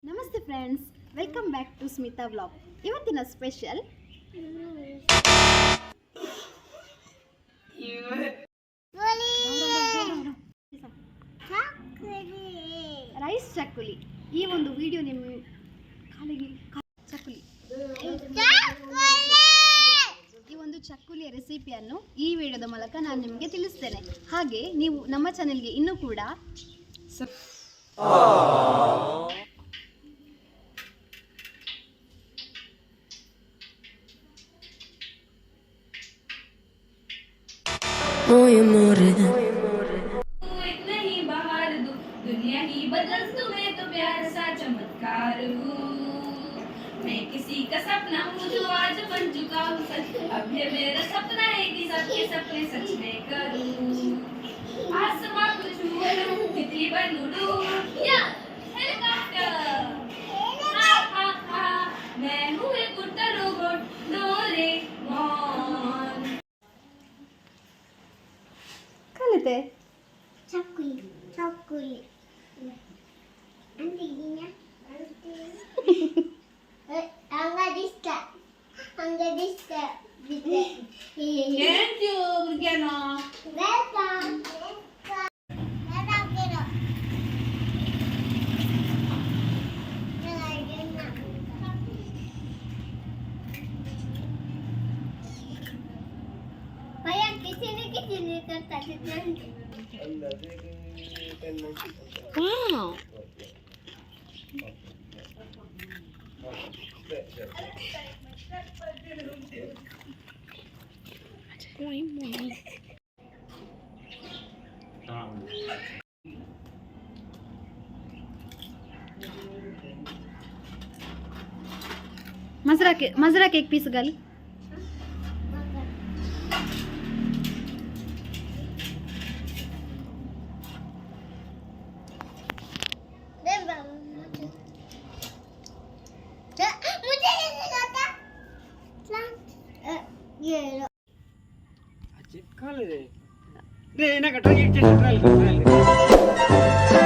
ನಮಸ್ತೆ friends, welcome back to Smita vlog. ಇವತ್ತಿನ special rice chakkuli. ಈ ಒಂದು ವಿಡಿಯೋ ನಿಮ್ಮ ಕಾಲಿಗೆ ಚಕ್ಕುಲಿ ಈ ಒಂದು ಚಕ್ಕುಲಿಯ ರೆಸಿಪಿಯನ್ನು ಈ ವಿಡಿಯೋದ ಮೂಲಕ ನಾನು ನಿಮಗೆ ತಿಳಿಸ್ತೇನೆ. ಹಾಗೆ ನೀವು ನಮ್ಮ ಚಾನೆಲ್ಗೆ ಇನ್ನೂ ಕೂಡ नहीं बाहर दुनिया ही बदल तुम्हें तो प्यार सा चमत्कार हूँ. मैं किसी का सपना हूँ जो आज बन चुका हूँ सच. अब है मेरा सपना है कि सबके सपने सच में करूँ. आसमां को छू लूं, तितली बन उड़ूं या हेलीकॉप्टर. हा हा हा, मैं हूँ एक उड़ता रोबोट डोरेमोन. ಕಲಿತೆ ಚಕ್ಕುಲಿ ಅಂದಿದ್ದೀನ ಹಂಗದಿಷ್ಟ Thank you, Burgiano. ವೆಲ್ಕಮ್ भैया किसी ने करता कितना मजरा के एक पीस गल मुझे नहीं आता ये चिपका ले रे ना कटोरी एक चीज ट्रायल कर